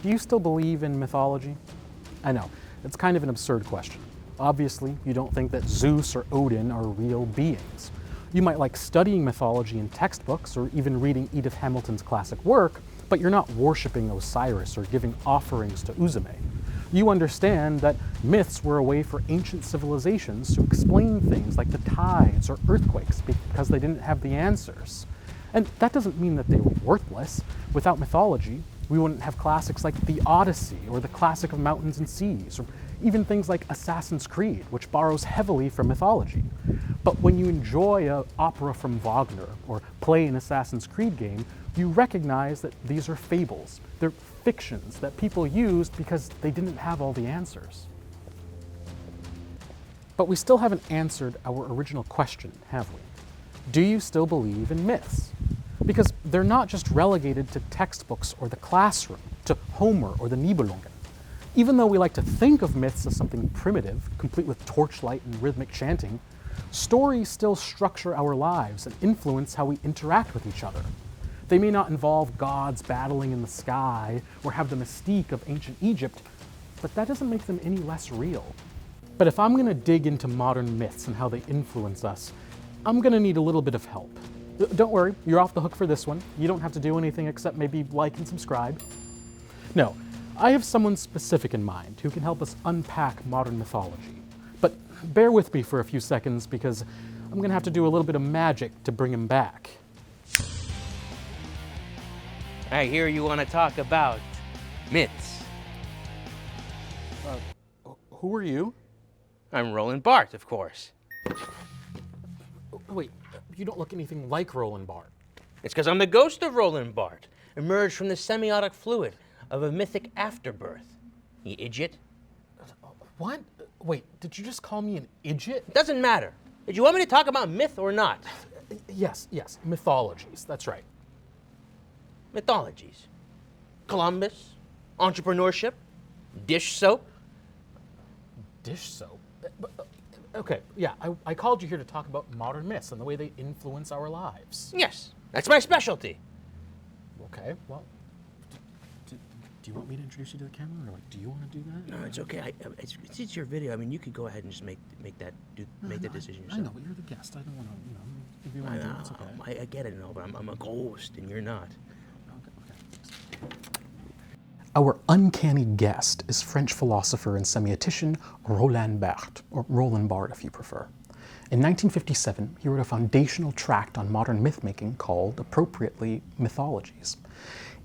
Do you still believe in mythology? I know, it's kind of an absurd question. Obviously, you don't think that Zeus or Odin are real beings. You might like studying mythology in textbooks or even reading Edith Hamilton's classic work, but you're not worshipping Osiris or giving offerings to Uzume. You understand that myths were a way for ancient civilizations to explain things like the tides or earthquakes because they didn't have the answers. And that doesn't mean that they were worthless. Without mythology, we wouldn't have classics like the Odyssey or the Classic of Mountains and Seas, or even things like Assassin's Creed, which borrows heavily from mythology. But when you enjoy an opera from Wagner or play an Assassin's Creed game, you recognize that these are fables. They're fictions that people used because they didn't have all the answers. But we still haven't answered our original question, have we? Do you still believe in myths? Because they're not just relegated to textbooks or the classroom, to Homer or the Nibelungen. Even though we like to think of myths as something primitive, complete with torchlight and rhythmic chanting, stories still structure our lives and influence how we interact with each other. They may not involve gods battling in the sky or have the mystique of ancient Egypt, but that doesn't make them any less real. But if I'm going to dig into modern myths and how they influence us, I'm going to need a little bit of help. Don't worry, you're off the hook for this one. You don't have to do anything except maybe like and subscribe. No, I have someone specific in mind who can help us unpack modern mythology. But bear with me for a few seconds because I'm going to have to do a little bit of magic to bring him back. I hear you want to talk about myths. Who are you? I'm Roland Barthes, of course. Wait, you don't look anything like Roland Barthes. It's because I'm the ghost of Roland Barthes, emerged from the semiotic fluid of a mythic afterbirth. You idiot. What? Wait, did you just call me an idiot? It doesn't matter. Did you want me to talk about myth or not? Yes, mythologies, that's right. Mythologies. Columbus, entrepreneurship, dish soap. Dish soap? Okay, yeah, I called you here to talk about modern myths and the way they influence our lives. Yes, that's my specialty. Okay, well, do you want me to introduce you to the camera, or do you want to do that? No, it's okay. It's your video. I mean, you could go ahead and just make that decision yourself. I know, but you're the guest. I don't want to, if you want to do it, it's okay. I get it, no, but I'm a ghost and you're not. Okay. Our uncanny guest is French philosopher and semiotician Roland Barthes, or Roland Barthes if you prefer. In 1957, he wrote a foundational tract on modern myth-making called, appropriately, Mythologies.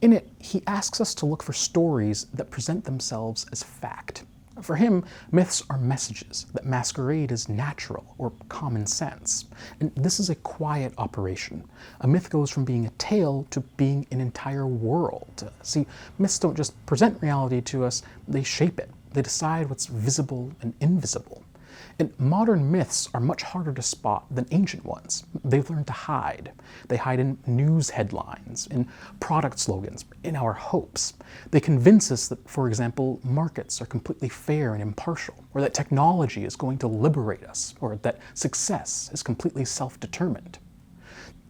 In it, he asks us to look for stories that present themselves as fact. For him, myths are messages that masquerade as natural or common sense. And this is a quiet operation. A myth goes from being a tale to being an entire world. See, myths don't just present reality to us, they shape it. They decide what's visible and invisible. And modern myths are much harder to spot than ancient ones. They've learned to hide. They hide in news headlines, in product slogans, in our hopes. They convince us that, for example, markets are completely fair and impartial, or that technology is going to liberate us, or that success is completely self-determined.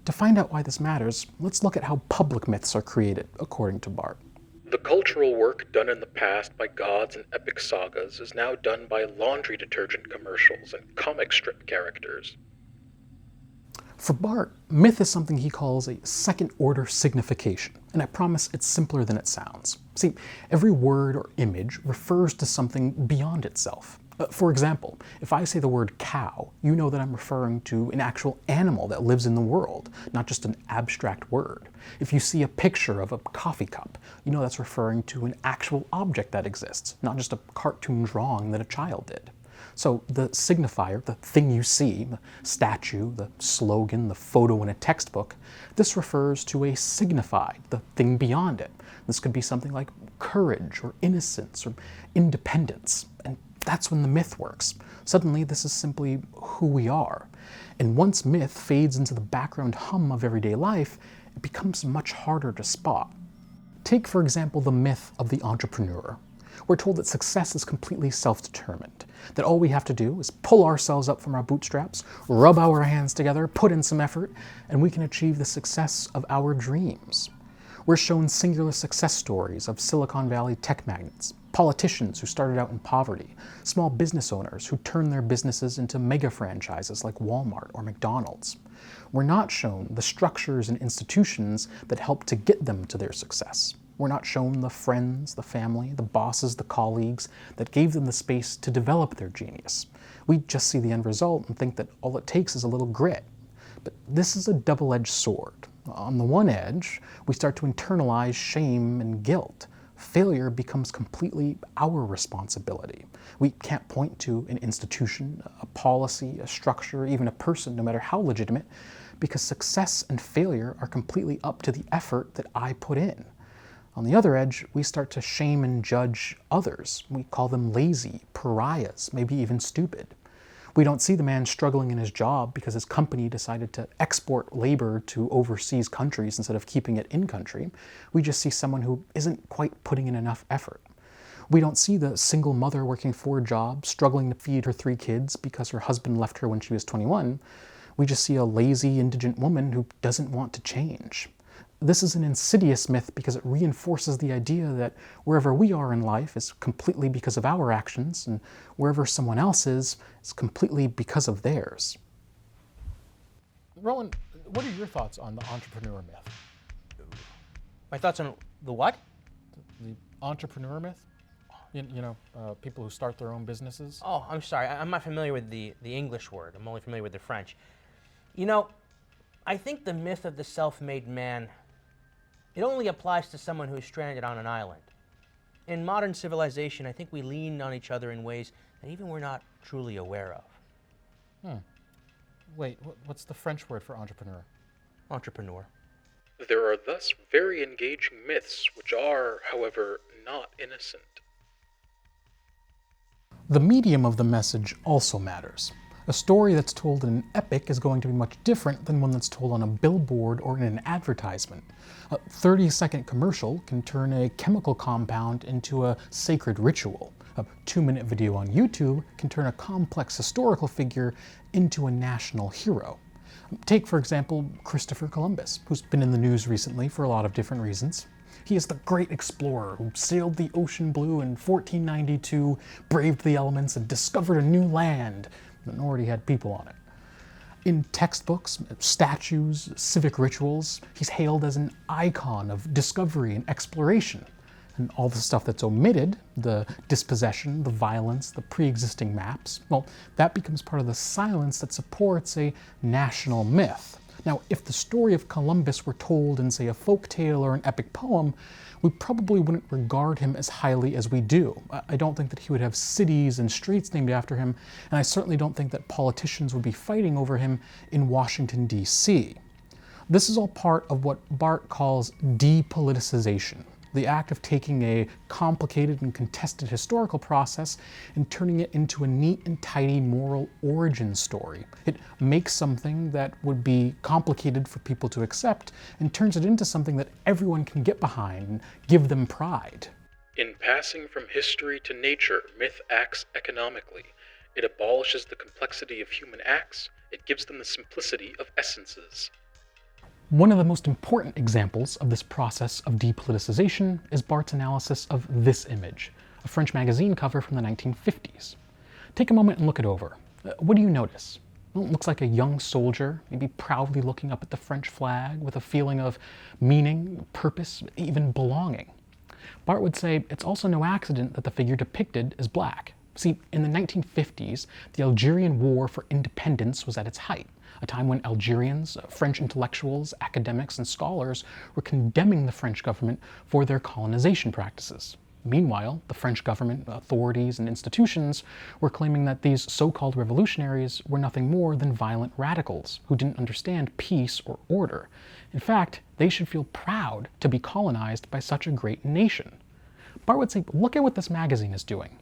To find out why this matters, let's look at how public myths are created, according to Barthes. The cultural work done in the past by gods and epic sagas is now done by laundry detergent commercials and comic strip characters. For Barthes, myth is something he calls a second-order signification, and I promise it's simpler than it sounds. See, every word or image refers to something beyond itself. For example, if I say the word cow, you know that I'm referring to an actual animal that lives in the world, not just an abstract word. If you see a picture of a coffee cup, you know that's referring to an actual object that exists, not just a cartoon drawing that a child did. So the signifier, the thing you see, the statue, the slogan, the photo in a textbook, this refers to a signified, the thing beyond it. This could be something like courage or innocence or independence. And that's when the myth works. Suddenly, this is simply who we are. And once myth fades into the background hum of everyday life, it becomes much harder to spot. Take, for example, the myth of the entrepreneur. We're told that success is completely self-determined, that all we have to do is pull ourselves up from our bootstraps, rub our hands together, put in some effort, and we can achieve the success of our dreams. We're shown singular success stories of Silicon Valley tech magnates, politicians who started out in poverty, small business owners who turned their businesses into mega franchises like Walmart or McDonald's. We're not shown the structures and institutions that helped to get them to their success. We're not shown the friends, the family, the bosses, the colleagues that gave them the space to develop their genius. We just see the end result and think that all it takes is a little grit. But this is a double-edged sword. On the one edge, we start to internalize shame and guilt. Failure becomes completely our responsibility. We can't point to an institution, a policy, a structure, even a person, no matter how legitimate, because success and failure are completely up to the effort that I put in. On the other edge, we start to shame and judge others. We call them lazy, pariahs, maybe even stupid. We don't see the man struggling in his job because his company decided to export labor to overseas countries instead of keeping it in country. We just see someone who isn't quite putting in enough effort. We don't see the single mother working 4 jobs, struggling to feed her 3 kids because her husband left her when she was 21. We just see a lazy, indigent woman who doesn't want to change. This is an insidious myth because it reinforces the idea that wherever we are in life is completely because of our actions, and wherever someone else is completely because of theirs. Roland, what are your thoughts on the entrepreneur myth? My thoughts on the what? The entrepreneur myth? People who start their own businesses? Oh, I'm sorry. I'm not familiar with the English word. I'm only familiar with the French. I think the myth of the self-made man, it only applies to someone who's stranded on an island. In modern civilization, I think we lean on each other in ways that even we're not truly aware of. Wait, what's the French word for entrepreneur? Entrepreneur. There are thus very engaging myths which are, however, not innocent. The medium of the message also matters. A story that's told in an epic is going to be much different than one that's told on a billboard or in an advertisement. A 30-second commercial can turn a chemical compound into a sacred ritual. A 2-minute video on YouTube can turn a complex historical figure into a national hero. Take, for example, Christopher Columbus, who's been in the news recently for a lot of different reasons. He is the great explorer who sailed the ocean blue in 1492, braved the elements, and discovered a new land that already had people on it. In textbooks, statues, civic rituals, he's hailed as an icon of discovery and exploration. And all the stuff that's omitted, the dispossession, the violence, the pre-existing maps, well, that becomes part of the silence that supports a national myth. Now, if the story of Columbus were told in, say, a folk tale or an epic poem, we probably wouldn't regard him as highly as we do. I don't think that he would have cities and streets named after him, and I certainly don't think that politicians would be fighting over him in Washington, D.C. This is all part of what Barthes calls depoliticization, the act of taking a complicated and contested historical process and turning it into a neat and tidy moral origin story. It makes something that would be complicated for people to accept and turns it into something that everyone can get behind and give them pride. In passing from history to nature, myth acts economically. It abolishes the complexity of human acts. It gives them the simplicity of essences. One of the most important examples of this process of depoliticization is Barthes' analysis of this image, a French magazine cover from the 1950s. Take a moment and look it over. What do you notice? Well, it looks like a young soldier, maybe proudly looking up at the French flag with a feeling of meaning, purpose, even belonging. Barthes would say it's also no accident that the figure depicted is black. See, in the 1950s, the Algerian War for Independence was at its height, a time when Algerians, French intellectuals, academics, and scholars were condemning the French government for their colonization practices. Meanwhile, the French government, authorities, and institutions were claiming that these so-called revolutionaries were nothing more than violent radicals who didn't understand peace or order. In fact, they should feel proud to be colonized by such a great nation. Barthes would say, look at what this magazine is doing.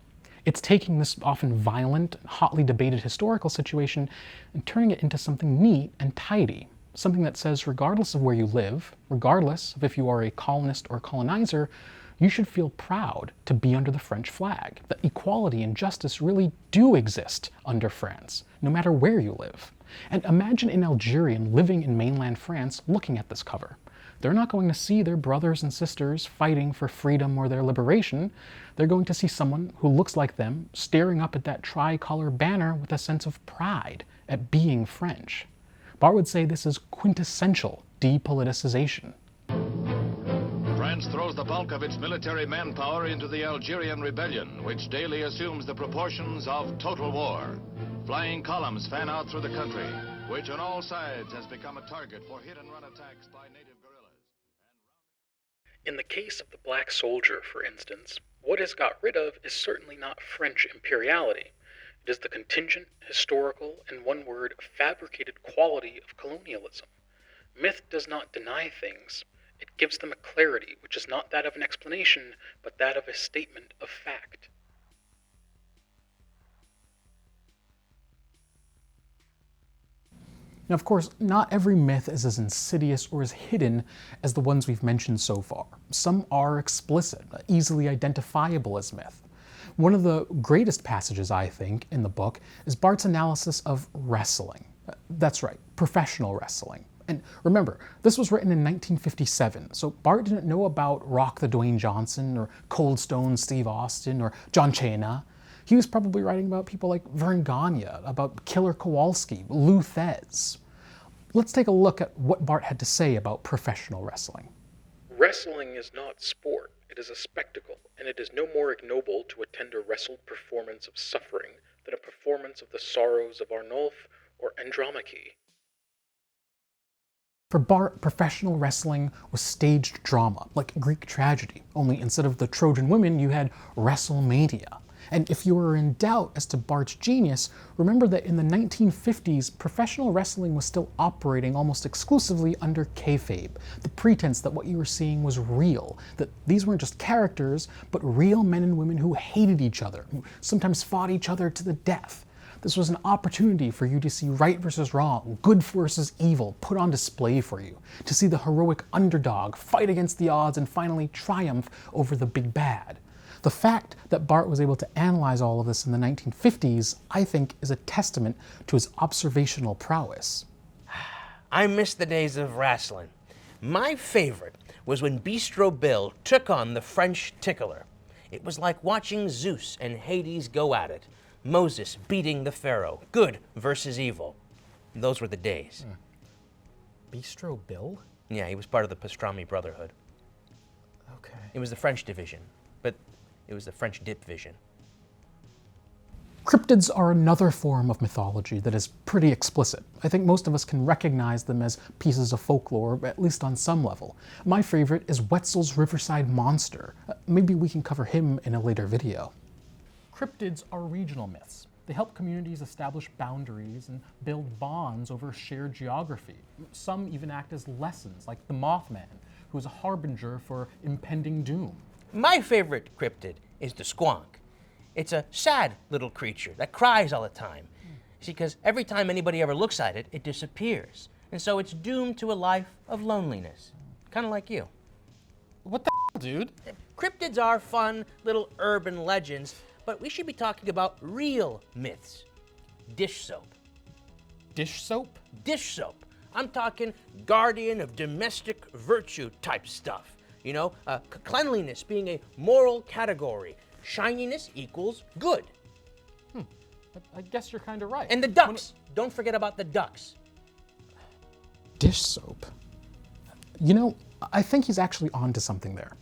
It's taking this often violent, hotly debated historical situation and turning it into something neat and tidy. Something that says regardless of where you live, regardless of if you are a colonist or colonizer, you should feel proud to be under the French flag. That equality and justice really do exist under France, no matter where you live. And imagine an Algerian living in mainland France looking at this cover. They're not going to see their brothers and sisters fighting for freedom or their liberation. They're going to see someone who looks like them staring up at that tricolor banner with a sense of pride at being French. Barthes would say this is quintessential depoliticization. France throws the bulk of its military manpower into the Algerian rebellion, which daily assumes the proportions of total war. Flying columns fan out through the country, which on all sides has become a target for hit-and-run attacks by native guerrillas. In the case of the black soldier, for instance, what is got rid of is certainly not French imperiality. It is the contingent, historical, and one word, fabricated quality of colonialism. Myth does not deny things. It gives them a clarity which is not that of an explanation, but that of a statement of fact. Now, of course, not every myth is as insidious or as hidden as the ones we've mentioned so far. Some are explicit, easily identifiable as myth. One of the greatest passages, I think, in the book is Barthes' analysis of wrestling. That's right, professional wrestling. And remember, this was written in 1957, so Barthes didn't know about Rock the Dwayne Johnson or Cold Stone Steve Austin or John Cena. He was probably writing about people like Vern Gagne, about Killer Kowalski, Lou Thez. Let's take a look at what Barthes had to say about professional wrestling. Wrestling is not sport. It is a spectacle, and it is no more ignoble to attend a wrestled performance of suffering than a performance of the sorrows of Arnulf or Andromache. For Barthes, professional wrestling was staged drama, like Greek tragedy, only instead of the Trojan women, you had WrestleMania. And if you were in doubt as to Barthes' genius, remember that in the 1950s, professional wrestling was still operating almost exclusively under kayfabe, the pretense that what you were seeing was real, that these weren't just characters, but real men and women who hated each other, who sometimes fought each other to the death. This was an opportunity for you to see right versus wrong, good versus evil, put on display for you, to see the heroic underdog fight against the odds and finally triumph over the big bad. The fact that Barthes was able to analyze all of this in the 1950s, I think, is a testament to his observational prowess. I miss the days of wrestling. My favorite was when Bistro Bill took on the French tickler. It was like watching Zeus and Hades go at it. Moses beating the Pharaoh. Good versus evil. Those were the days. Bistro Bill? Yeah, he was part of the Pastrami Brotherhood. Okay. It was the French division, but it was the French dip vision. Cryptids are another form of mythology that is pretty explicit. I think most of us can recognize them as pieces of folklore, at least on some level. My favorite is Wetzel's Riverside Monster. Maybe we can cover him in a later video. Cryptids are regional myths. They help communities establish boundaries and build bonds over shared geography. Some even act as lessons, like the Mothman, who is a harbinger for impending doom. My favorite cryptid is the squonk. It's a sad little creature that cries all the time. See, because every time anybody ever looks at it, it disappears. And so it's doomed to a life of loneliness. Kind of like you. What the dude? Cryptids are fun little urban legends, but we should be talking about real myths. Dish soap. Dish soap? Dish soap. I'm talking guardian of domestic virtue type stuff. You know, cleanliness being a moral category. Shininess equals good. I guess you're kind of right. And the ducks. Don't forget about the ducks. Dish soap. You know, I think he's actually onto something there.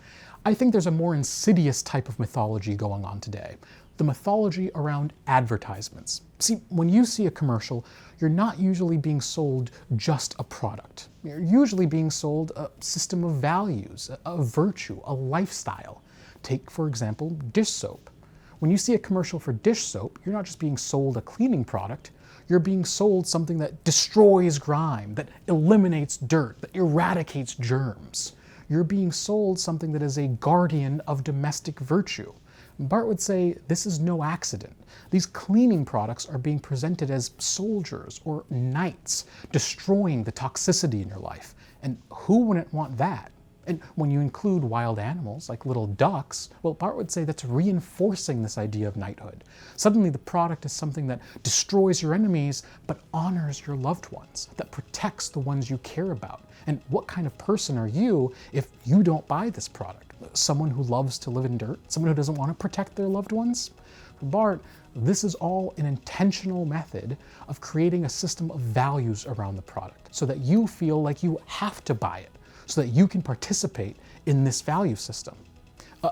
I think there's a more insidious type of mythology going on today. The mythology around advertisements. See, when you see a commercial, you're not usually being sold just a product. You're usually being sold a system of values, a virtue, a lifestyle. Take, for example, dish soap. When you see a commercial for dish soap, you're not just being sold a cleaning product, you're being sold something that destroys grime, that eliminates dirt, that eradicates germs. You're being sold something that is a guardian of domestic virtue. Barthes would say this is no accident. These cleaning products are being presented as soldiers or knights, destroying the toxicity in your life. And who wouldn't want that? And when you include wild animals like little ducks, well, Barthes would say that's reinforcing this idea of knighthood. Suddenly the product is something that destroys your enemies but honors your loved ones, that protects the ones you care about. And what kind of person are you if you don't buy this product? Someone who loves to live in dirt? Someone who doesn't want to protect their loved ones? For Barthes, this is all an intentional method of creating a system of values around the product so that you feel like you have to buy it, so that you can participate in this value system.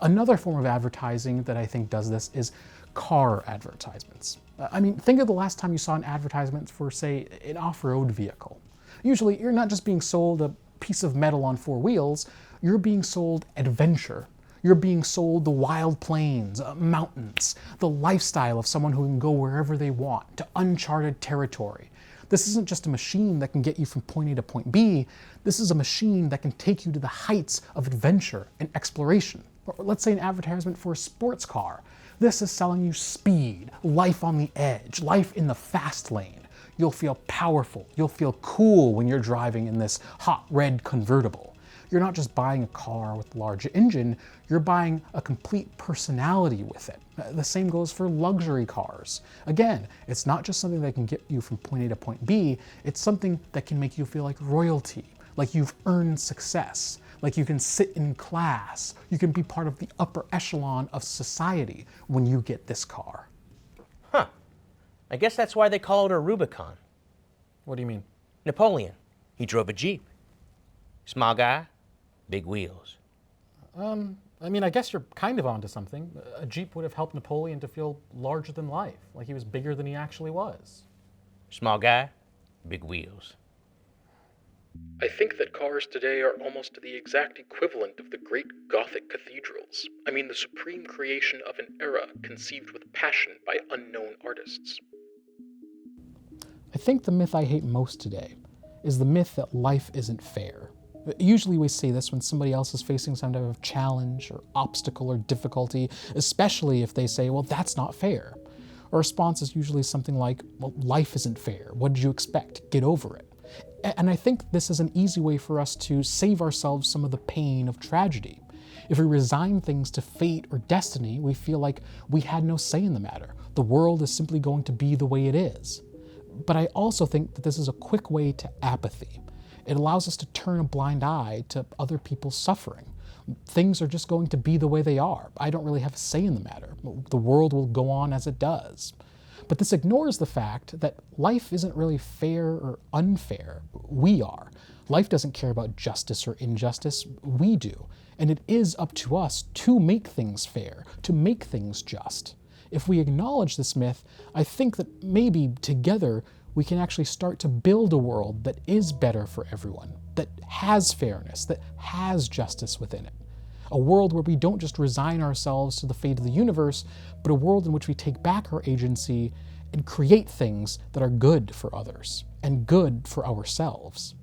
Another form of advertising that I think does this is car advertisements. I mean, think of the last time you saw an advertisement for, say, an off-road vehicle. Usually, you're not just being sold a piece of metal on 4 wheels, you're being sold adventure. You're being sold the wild plains, mountains, the lifestyle of someone who can go wherever they want, to uncharted territory. This isn't just a machine that can get you from point A to point B. This is a machine that can take you to the heights of adventure and exploration. Or let's say an advertisement for a sports car. This is selling you speed, life on the edge, life in the fast lane. You'll feel powerful. You'll feel cool when you're driving in this hot red convertible. You're not just buying a car with a large engine, you're buying a complete personality with it. The same goes for luxury cars. Again, it's not just something that can get you from point A to point B, it's something that can make you feel like royalty, like you've earned success, like you can sit in class, you can be part of the upper echelon of society when you get this car. Huh. I guess that's why they call it a Rubicon. What do you mean? Napoleon, he drove a Jeep. Small guy, big wheels. I mean, I guess you're kind of onto something. A Jeep would have helped Napoleon to feel larger than life, like he was bigger than he actually was. Small guy, big wheels. I think that cars today are almost the exact equivalent of the great Gothic cathedrals. I mean, the supreme creation of an era conceived with passion by unknown artists. I think the myth I hate most today is the myth that life isn't fair. Usually we say this when somebody else is facing some type of challenge or obstacle or difficulty, especially if they say, well, that's not fair. Our response is usually something like, well, life isn't fair. What did you expect? Get over it. And I think this is an easy way for us to save ourselves some of the pain of tragedy. If we resign things to fate or destiny, we feel like we had no say in the matter. The world is simply going to be the way it is. But I also think that this is a quick way to apathy. It allows us to turn a blind eye to other people's suffering. Things are just going to be the way they are. I don't really have a say in the matter. The world will go on as it does. But this ignores the fact that life isn't really fair or unfair. We are. Life doesn't care about justice or injustice. We do. And it is up to us to make things fair, to make things just. If we acknowledge this myth, I think that maybe together we can actually start to build a world that is better for everyone, that has fairness, that has justice within it. A world where we don't just resign ourselves to the fate of the universe, but a world in which we take back our agency and create things that are good for others and good for ourselves.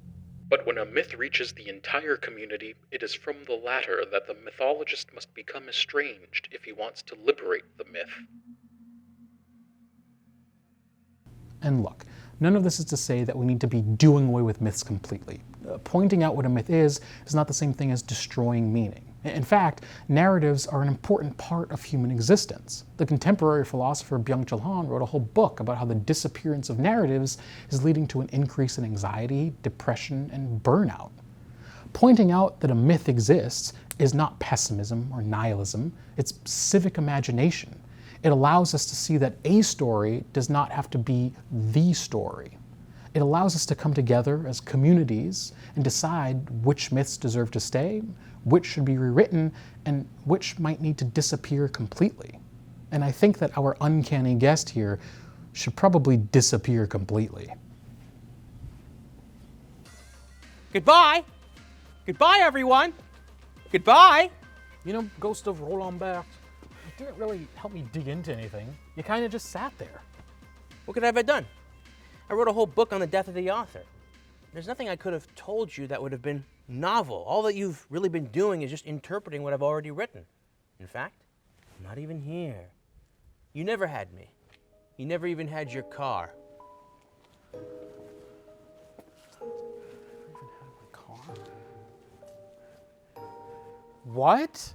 But when a myth reaches the entire community, it is from the latter that the mythologist must become estranged if he wants to liberate the myth. And look, none of this is to say that we need to be doing away with myths completely. Pointing out what a myth is not the same thing as destroying meaning. In fact, narratives are an important part of human existence. The contemporary philosopher Byung-Chul Han wrote a whole book about how the disappearance of narratives is leading to an increase in anxiety, depression, and burnout. Pointing out that a myth exists is not pessimism or nihilism, it's civic imagination. It allows us to see that a story does not have to be the story. It allows us to come together as communities and decide which myths deserve to stay, which should be rewritten, and which might need to disappear completely. And I think that our uncanny guest here should probably disappear completely. Goodbye! Goodbye, everyone! Goodbye! You know, Ghost of Roland Barthes, it didn't really help me dig into anything. You kind of just sat there. What could I have done? I wrote a whole book on the death of the author. There's nothing I could have told you that would have been novel. All that you've really been doing is just interpreting what I've already written. In fact, I'm not even here. You never had me. You never even had your car. What?